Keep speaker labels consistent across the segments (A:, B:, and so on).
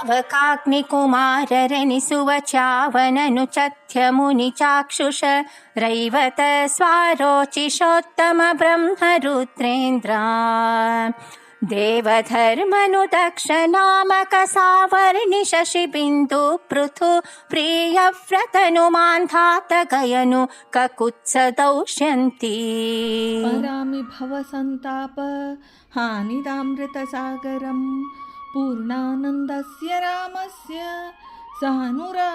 A: ಪಾವಕಾಗ್ನಿಕುಮಾರರೆನಿಸುವ ಚಾವನನು ಚಥ್ಯ ಮುನಿ ಚಾಕ್ಷುಷ ರೈವತ ಸ್ವಾರೋಚಿಷೋತ್ತಮ ಬ್ರಹ್ಮರುದ್ರೇಂದ್ರ ದೇವಧರ್ಮನು ದಕ್ಷ ನಾಮಕ ಸಾವರ್ಣಿ ಶಶಿಬಿಂದು ಪೃಥು ಪ್ರಿಯವ್ರತನು ಮಾಂಧಾತ ಗಯನು ಕಕುತ್ಸ ದೌಷ್ಯಂತಿ
B: ಪರಾಮಿ ಭವ ಸಂತಾಪ ಹಾನಿದಾಮೃತ ಸಾಗರಂ ಪೂರ್ಣಾನಂದಸ್ಯ ರಾಮಸ್ಯ ಸಾನುರಾಗಾವಲೋಕನಂ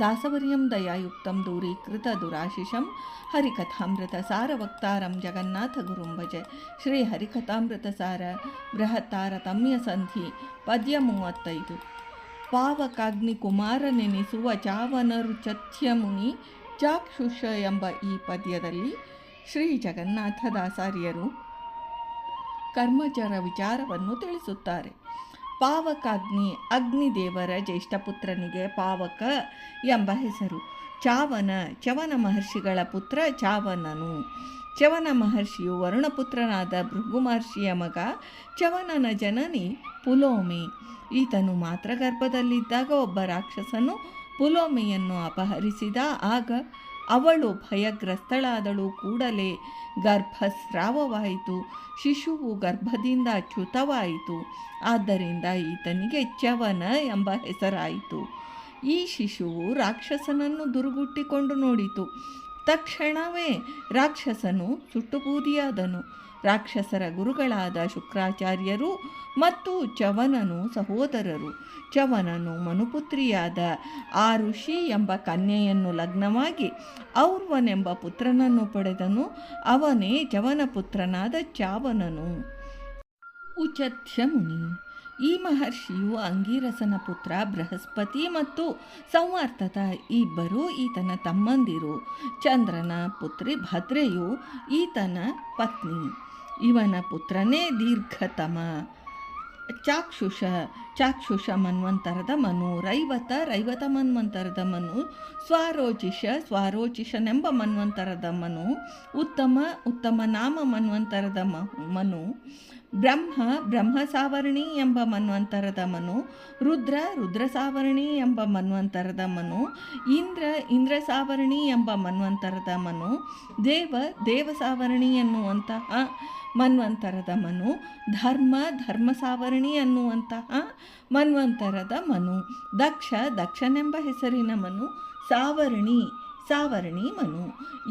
B: ದಾಸವರ್ಯಂ ದಯಾಯುಕ್ತಂ ದೂರೀಕೃತ ದುರಾಶಿಷಂ ಹರಿಕಥಾಮೃತ ಸಾರ ವಕ್ತಾರಂ ಜಗನ್ನಾಥ ಗುರುಂ ಭಜೆ. ಶ್ರೀ ಹರಿಕಥಾಮೃತ ಸಾರ ಬೃಹತ್ತಾರತಮ್ಯ ಸಂಧಿ ಪದ್ಯ 35. ಪಾವಕಾಗ್ನಿ ಕುಮಾರನೆನಿಸುವ ಚಾವನರು ಚಥ್ಯ ಮುನಿ ಚಾಕ್ಷುಷ ಎಂಬ ಈ ಪದ್ಯದಲ್ಲಿ ಶ್ರೀ ಜಗನ್ನಾಥದಾಸಾರ್ಯರು ಕರ್ಮಚರ ವಿಚಾರವನ್ನು ತಿಳಿಸುತ್ತಾರೆ. ಪಾವಕಾಗ್ನಿ ಅಗ್ನಿದೇವರ ಜ್ಯೇಷ್ಠಪುತ್ರನಿಗೆ ಪಾವಕ ಎಂಬ ಹೆಸರು. ಚವನ ಮಹರ್ಷಿಗಳ ಪುತ್ರ ಚಾವನನು. ಚವನ ಮಹರ್ಷಿಯು ವರುಣಪುತ್ರನಾದ ಭೃಗು ಮಹರ್ಷಿಯ ಮಗ. ಚವನನ ಜನನಿ ಪುಲೋಮಿ. ಈತನು ಮಾತ್ರ ಗರ್ಭದಲ್ಲಿದ್ದಾಗ ಒಬ್ಬ ರಾಕ್ಷಸನು ಪುಲೋಮಿಯನ್ನು ಅಪಹರಿಸಿದ. ಆಗ ಅವಳು ಭಯಗ್ರಸ್ತಳಾದಳು. ಕೂಡಲೇ ಗರ್ಭಸ್ರಾವವಾಯಿತು. ಶಿಶುವು ಗರ್ಭದಿಂದ ಚ್ಯುತವಾಯಿತು. ಆದ್ದರಿಂದ ಈತನಿಗೆ ಚವನ ಎಂಬ ಹೆಸರಾಯಿತು. ಈ ಶಿಶುವು ರಾಕ್ಷಸನನ್ನು ದುರುಗುಟ್ಟಿಕೊಂಡು ನೋಡಿತು. ತಕ್ಷಣವೇ ರಾಕ್ಷಸನು ಸುಟ್ಟುಬೂದಿಯಾದನು. ರಾಕ್ಷಸರ ಗುರುಗಳಾದ ಶುಕ್ರಾಚಾರ್ಯರು ಮತ್ತು ಚವನನು ಸಹೋದರರು. ಚವನನು ಮನುಪುತ್ರಿಯಾದ ಆರುಷಿ ಎಂಬ ಕನ್ಯೆಯನ್ನು ಲಗ್ನವಾಗಿ ಔರ್ವನೆಂಬ ಪುತ್ರನನ್ನು ಪಡೆದನು. ಅವನೇ ಚವನ ಪುತ್ರನಾದ ಚಾವನನು. ಉಚಥ್ಯ ಮುನಿ. ಈ ಮಹರ್ಷಿಯು ಅಂಗೀರಸನ ಪುತ್ರ ಬೃಹಸ್ಪತಿ ಮತ್ತು ಸಂವರ್ತತ ಇಬ್ಬರು ಈತನ ತಮ್ಮಂದಿರು. ಚಂದ್ರನ ಪುತ್ರಿ ಭದ್ರೆಯು ಈತನ ಪತ್ನಿ. ಇವನ ಪುತ್ರನೇ ದೀರ್ಘತಮ. ಚಾಕ್ಷುಷ ಮನ್ವಂತರದ ಮನು. ರೈವತ ಮನ್ವಂತರದ ಮನು. ಸ್ವಾರೋಚಿಷನೆಂಬ ಮನ್ವಂತರದ ಮನು. ಉತ್ತಮ ನಾಮ ಮನ್ವಂತರದ ಮನು. ಬ್ರಹ್ಮ ಸಾವರ್ಣಿ ಎಂಬ ಮನ್ವಂತರದ ಮನು. ರುದ್ರ ಸಾವರ್ಣಿ ಎಂಬ ಮನ್ವಂತರದ ಮನು. ಇಂದ್ರ ಸಾವರ್ಣಿ ಎಂಬ ಮನ್ವಂತರದ ಮನು. ದೇವ ಸಾವರ್ಣಿ ಎನ್ನುವಂತಹ ಮನ್ವಂತರದ ಮನು. ಧರ್ಮ ಸಾವರ್ಣಿ ಎನ್ನುವಂತಹ ಮನ್ವಂತರದ ಮನು. ದಕ್ಷನೆಂಬ ಹೆಸರಿನ ಮನು. ಸಾವರ್ಣಿ ಮನು.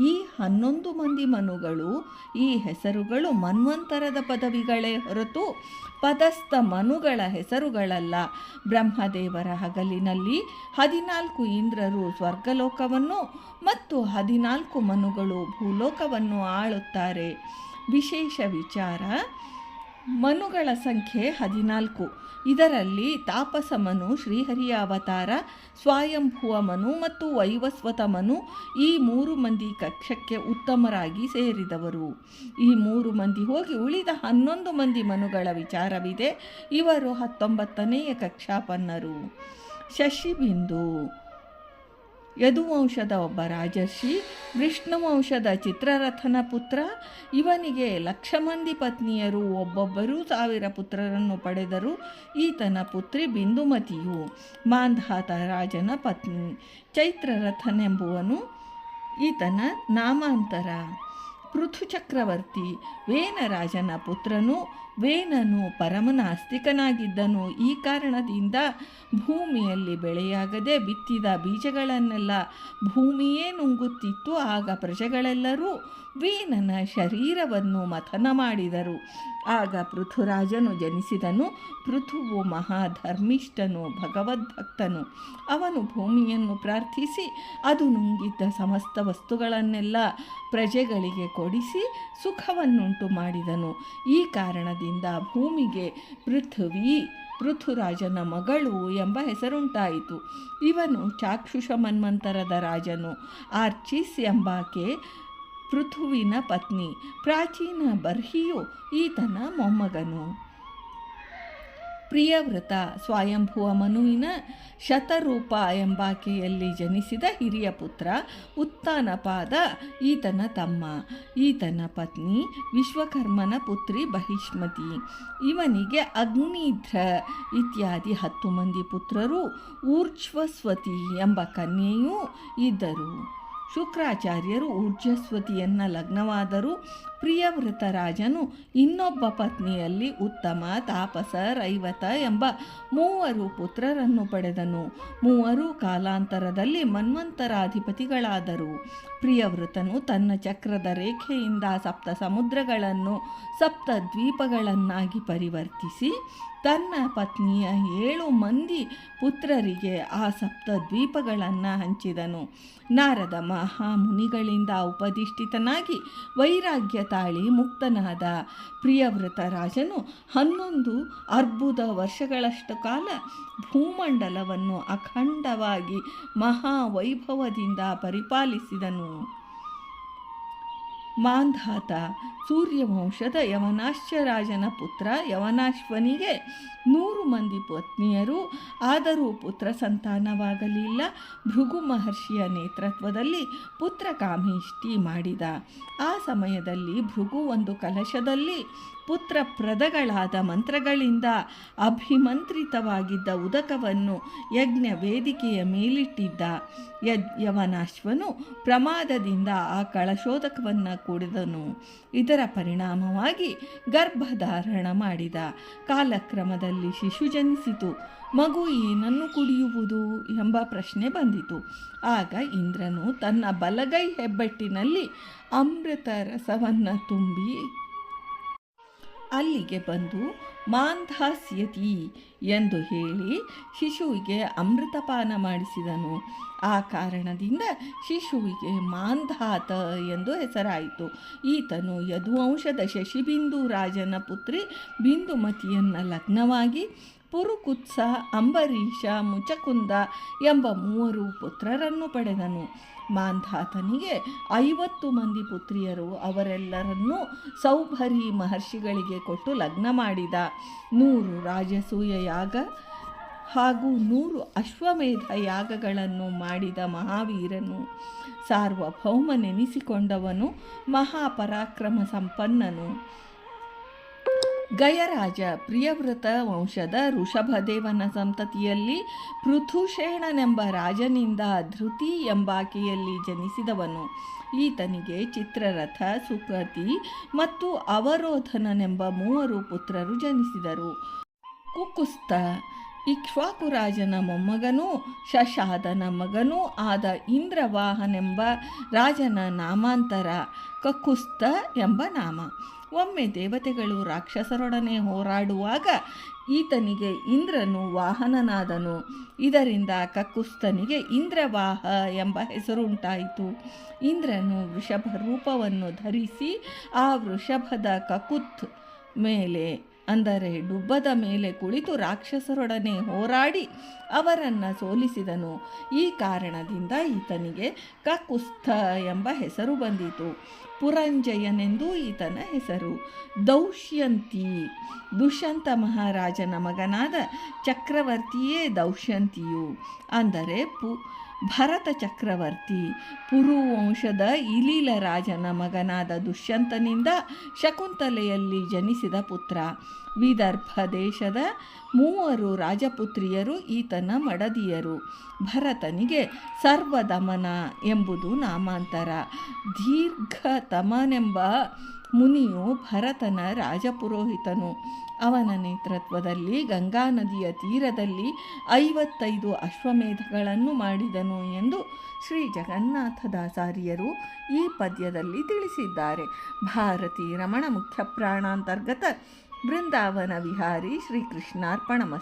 B: ಈ 11 ಮಂದಿ ಮನುಗಳು. ಈ ಹೆಸರುಗಳು ಮನ್ವಂತರದ ಪದವಿಗಳೇ ಹೊರತು ಪದಸ್ಥ ಮನುಗಳ ಹೆಸರುಗಳಲ್ಲ. ಬ್ರಹ್ಮದೇವರ ಹಗಲಿನಲ್ಲಿ 14 ಇಂದ್ರರು ಸ್ವರ್ಗಲೋಕವನ್ನು ಮತ್ತು 14 ಮನುಗಳು ಭೂಲೋಕವನ್ನು ಆಳುತ್ತಾರೆ. ವಿಶೇಷ ವಿಚಾರ: ಮನುಗಳ ಸಂಖ್ಯೆ 14. ಇದರಲ್ಲಿ ತಾಪಸ ಮನು, ಶ್ರೀಹರಿಯ ಅವತಾರ, ಸ್ವಯಂಭುವ ಮನು ಮತ್ತು ವೈವಸ್ವತ ಮನು ಈ 3 ಮಂದಿ ಕಕ್ಷಕ್ಕೆ ಉತ್ತಮರಾಗಿ ಸೇರಿದವರು. ಈ 3 ಮಂದಿ ಹೋಗಿ ಉಳಿದ 11 ಮಂದಿ ಮನುಗಳ ವಿಚಾರವಿದೆ. ಇವರು 19ನೇ ಕಕ್ಷಾಪನ್ನರು. ಶಶಿಬಿಂದು ಯದುವಂಶದ ಒಬ್ಬ ರಾಜರ್ಷಿ. ವಿಷ್ಣುವಂಶದ ಚಿತ್ರರಥನ ಪುತ್ರ. ಇವನಿಗೆ 1,00,000 ಮಂದಿ ಪತ್ನಿಯರು, ಒಬ್ಬೊಬ್ಬರೂ 1,000 ಪುತ್ರರನ್ನು ಪಡೆದರು. ಈತನ ಪುತ್ರಿ ಬಿಂದುಮತಿಯು ಮಾಂಧಾತ ರಾಜನ ಪತ್ನಿ. ಚೈತ್ರರಥನೆಂಬುವನು ಈತನ ನಾಮಾಂತರ. ಪೃಥು ಚಕ್ರವರ್ತಿ ವೇನರಾಜನ ಪುತ್ರನು. ವೇನನು ಪರಮನಾಸ್ತಿಕನಾಗಿದ್ದನು. ಈ ಕಾರಣದಿಂದ ಭೂಮಿಯಲ್ಲಿ ಬೆಳೆಯಾಗದೆ ಬಿತ್ತಿದ ಬೀಜಗಳನ್ನೆಲ್ಲ ಭೂಮಿಯೇ ನುಂಗುತ್ತಿತ್ತು. ಆಗ ಪ್ರಜೆಗಳೆಲ್ಲರೂ ವೇನನ ಶರೀರವನ್ನು ಮಥನ ಮಾಡಿದರು. ಆಗ ಪೃಥುರಾಜನು ಜನಿಸಿದನು. ಪೃಥುವು ಮಹಾಧರ್ಮಿಷ್ಠನು, ಭಗವದ್ಭಕ್ತನು. ಅವನು ಭೂಮಿಯನ್ನು ಪ್ರಾರ್ಥಿಸಿ ಅದು ನುಂಗಿದ್ದ ಸಮಸ್ತ ವಸ್ತುಗಳನ್ನೆಲ್ಲ ಪ್ರಜೆಗಳಿಗೆ ಕೊಡಿಸಿ ಸುಖವನ್ನುಂಟು ಮಾಡಿದನು. ಈ ಕಾರಣದಿಂದ ಭೂಮಿಗೆ ಪೃಥುರಾಜನ ಮಗಳು ಎಂಬ ಹೆಸರುಂಟಾಯಿತು. ಇವನು ಚಾಕ್ಷುಷ ಮನ್ವಂತರದ ರಾಜನು. ಆರ್ಚಿಸ್ ಎಂಬಾಕೆ ಪೃಥುವಿನ ಪತ್ನಿ. ಪ್ರಾಚೀನ ಬರ್ಹಿಯು ಈತನ ಮೊಮ್ಮಗನು. ಪ್ರಿಯವೃತ ಸ್ವಯಂಭುವ ಮನುವಿನ ಶತರೂಪ ಎಂಬಾಕೆಯಲ್ಲಿ ಜನಿಸಿದ ಹಿರಿಯ ಪುತ್ರ ಉತ್ತಾನಪಾದ ಈತನ ತಮ್ಮ. ಈತನ ಪತ್ನಿ ವಿಶ್ವಕರ್ಮನ ಪುತ್ರಿ ಬಹಿಷ್ಮತಿ. ಇವನಿಗೆ ಅಗ್ನಿಧ್ರ ಇತ್ಯಾದಿ 10 ಮಂದಿ ಪುತ್ರರು, ಊರ್ಜ್ವಸ್ವತಿ ಎಂಬ ಕನ್ಯೆಯೂ ಇದ್ದರು. ಶುಕ್ರಾಚಾರ್ಯರು ಊರ್ಜಸ್ವತಿಯನ್ನು ಲಗ್ನವಾದರೂ ಪ್ರಿಯವೃತ ರಾಜನು ಇನ್ನೊಬ್ಬ ಪತ್ನಿಯಲ್ಲಿ ಉತ್ತಮ, ತಾಪಸ, ರೈವತ ಎಂಬ 3 ಪುತ್ರರನ್ನು ಪಡೆದನು. 3 ಕಾಲಾಂತರದಲ್ಲಿ ಮನ್ವಂತರಾಧಿಪತಿಗಳಾದರು. ಪ್ರಿಯವೃತನು ತನ್ನ ಚಕ್ರದ ರೇಖೆಯಿಂದ 7 ಸಮುದ್ರಗಳನ್ನು 7 ದ್ವೀಪಗಳನ್ನಾಗಿ ಪರಿವರ್ತಿಸಿ ತನ್ನ ಪತ್ನಿಯ 7 ಮಂದಿ ಪುತ್ರರಿಗೆ ಆ 7 ದ್ವೀಪಗಳನ್ನು ಹಂಚಿದನು. ನಾರದ ಮಹಾಮುನಿಗಳಿಂದ ಉಪದಿಷ್ಟಿತನಾಗಿ ವೈರಾಗ್ಯ ತಾಳಿ ಮುಕ್ತನಾದ ಪ್ರಿಯವೃತ ರಾಜನು 11 ಅರ್ಬುದ ವರ್ಷಗಳಷ್ಟು ಕಾಲ ಭೂಮಂಡಲವನ್ನು ಅಖಂಡವಾಗಿ ಮಹಾವೈಭವದಿಂದ ಪರಿಪಾಲಿಸಿದನು. ಮಾಂಧಾತ ಸೂರ್ಯವಂಶದ ಯವನಾಶ್ಚರಾಜನ ಪುತ್ರ. ಯವನಾಶ್ವನಿಗೆ 100 ಮಂದಿ ಪತ್ನಿಯರು, ಆದರೂ ಪುತ್ರ ಸಂತಾನವಾಗಲಿಲ್ಲ. ಭೃಗು ಮಹರ್ಷಿಯ ನೇತೃತ್ವದಲ್ಲಿ ಪುತ್ರ ಕಾಮೇಷ್ಟಿ ಮಾಡಿದ. ಆ ಸಮಯದಲ್ಲಿ ಭೃಗು ಒಂದು ಕಲಶದಲ್ಲಿ ಪುತ್ರಪ್ರದಗಳಾದ ಮಂತ್ರಗಳಿಂದ ಅಭಿಮಂತ್ರಿತವಾಗಿದ್ದ ಉದಕವನ್ನು ಯಜ್ಞ ವೇದಿಕೆಯ ಮೇಲಿಟ್ಟಿದ್ದ. ಯವನಾಶ್ವನು ಪ್ರಮಾದದಿಂದ ಆ ಕಳಶೋದಕವನ್ನು ಕುಡಿದನು. ಇದರ ಪರಿಣಾಮವಾಗಿ ಗರ್ಭಧಾರಣ ಮಾಡಿದ. ಕಾಲಕ್ರಮದಲ್ಲಿ ಶಿಶು ಜನಿಸಿತು. ಮಗು ಏನನ್ನು ಕುಡಿಯುವುದು ಎಂಬ ಪ್ರಶ್ನೆ ಬಂದಿತು. ಆಗ ಇಂದ್ರನು ತನ್ನ ಬಲಗೈ ಹೆಬ್ಬೆಟ್ಟಿನಲ್ಲಿ ಅಮೃತ ರಸವನ್ನು ತುಂಬಿ ಅಲ್ಲಿಗೆ ಬಂದು ಮಾಂಧಾಸ್ಯತಿ ಎಂದು ಹೇಳಿ ಶಿಶುವಿಗೆ ಅಮೃತಪಾನ ಮಾಡಿಸಿದನು. ಆ ಕಾರಣದಿಂದ ಶಿಶುವಿಗೆ ಮಾಂಧಾತ ಎಂದು ಹೆಸರಾಯಿತು. ಈತನು ಯದುವಂಶದ ಶಶಿಬಿಂದು ರಾಜನ ಪುತ್ರಿ ಬಿಂದುಮತಿಯನ್ನು ಲಗ್ನವಾಗಿ ಪುರುಕುತ್ಸ, ಅಂಬರೀಷ, ಮುಚಕುಂದ ಎಂಬ 3 ಪುತ್ರರನ್ನು ಪಡೆದನು. ಮಾಂಧಾತನಿಗೆ 50 ಮಂದಿ ಪುತ್ರಿಯರು. ಅವರೆಲ್ಲರನ್ನೂ ಸೌಭರಿ ಮಹರ್ಷಿಗಳಿಗೆ ಕೊಟ್ಟು ಲಗ್ನ ಮಾಡಿದ. 100 ರಾಜಸೂಯ ಯಾಗ ಹಾಗೂ 100 ಅಶ್ವಮೇಧ ಯಾಗಗಳನ್ನು ಮಾಡಿದ ಮಹಾವೀರನು. ಸಾರ್ವಭೌಮನೆನಿಸಿಕೊಂಡವನು, ಮಹಾಪರಾಕ್ರಮ ಸಂಪನ್ನನು. ಗಯರಾಜ ಪ್ರಿಯವೃತ ವಂಶದ ಋಷಭದೇವನ ಸಂತತಿಯಲ್ಲಿ ಪೃಥುಷೇಣನೆಂಬ ರಾಜನಿಂದ ಧೃತಿ ಎಂಬಾಕೆಯಲ್ಲಿ ಜನಿಸಿದವನು. ಈತನಿಗೆ ಚಿತ್ರರಥ, ಸುಕತಿ ಮತ್ತು ಅವರೋಧನನೆಂಬ 3 ಪುತ್ರರು ಜನಿಸಿದರು. ಕುಕುಸ್ತ ಇಕ್ಷ್ವಾಕುರಾಜನ ಮೊಮ್ಮಗನೂ ಶಶಾದನ ಮಗನೂ ಆದ ಇಂದ್ರವಾಹನೆಂಬ ರಾಜನ ನಾಮಾಂತರ ಕಕುಸ್ತ ಎಂಬ ನಾಮ. ಒಮ್ಮೆ ದೇವತೆಗಳು ರಾಕ್ಷಸರೊಡನೆ ಹೋರಾಡುವಾಗ ಈತನಿಗೆ ಇಂದ್ರನು ವಾಹನನಾದನು. ಇದರಿಂದ ಕಕುಸ್ತನಿಗೆ ಇಂದ್ರವಾಹ ಎಂಬ ಹೆಸರುಂಟಾಯಿತು. ಇಂದ್ರನು ವೃಷಭ ರೂಪವನ್ನು ಧರಿಸಿ ಆ ವೃಷಭದ ಕಕುತ್ ಮೇಲೆ ಅಂದರೆ ಡುಬ್ಬದ ಮೇಲೆ ಕುಳಿತು ರಾಕ್ಷಸರೊಡನೆ ಹೋರಾಡಿ ಅವರನ್ನು ಸೋಲಿಸಿದನು. ಈ ಕಾರಣದಿಂದ ಈತನಿಗೆ ಕಕುಸ್ಥ ಎಂಬ ಹೆಸರು ಬಂದಿತು. ಪುರಂಜಯನೆಂದೂ ಈತನ ಹೆಸರು. ದೌಶ್ಯಂತಿ ದುಷ್ಯಂತ ಮಹಾರಾಜನ ಮಗನಾದ ಚಕ್ರವರ್ತಿಯೇ ದೌಶ್ಯಂತಿಯು, ಅಂದರೆ ಭರತ ಚಕ್ರವರ್ತಿ. ಪುರುವಂಶದ ಇಲೀಲ ರಾಜನ ಮಗನಾದ ದುಷ್ಯಂತನಿಂದ ಶಕುಂತಲೆಯಲ್ಲಿ ಜನಿಸಿದ ಪುತ್ರ. ವಿದರ್ಭ ದೇಶದ 3 ರಾಜಪುತ್ರಿಯರು ಈತನ ಮಡದಿಯರು. ಭರತನಿಗೆ ಸರ್ವದಮನ ಎಂಬುದು ನಾಮಾಂತರ. ದೀರ್ಘತಮನೆಂಬ ಮುನಿಯು ಭರತನ ರಾಜಪುರೋಹಿತನು. ಅವನ ನೇತೃತ್ವದಲ್ಲಿ ಗಂಗಾ ನದಿಯ ತೀರದಲ್ಲಿ 55 ಅಶ್ವಮೇಧಗಳನ್ನು ಮಾಡಿದನು ಎಂದು ಶ್ರೀ ಜಗನ್ನಾಥದಾಸಾರ್ಯರು ಈ ಪದ್ಯದಲ್ಲಿ ತಿಳಿಸಿದ್ದಾರೆ. ಭಾರತೀ ರಮಣ ಮುಖ್ಯ ಪ್ರಾಣಾಂತರ್ಗತ ಬೃಂದಾವನ ವಿಹಾರಿ ಶ್ರೀಕೃಷ್ಣಾರ್ಪಣಮಸ್ತು.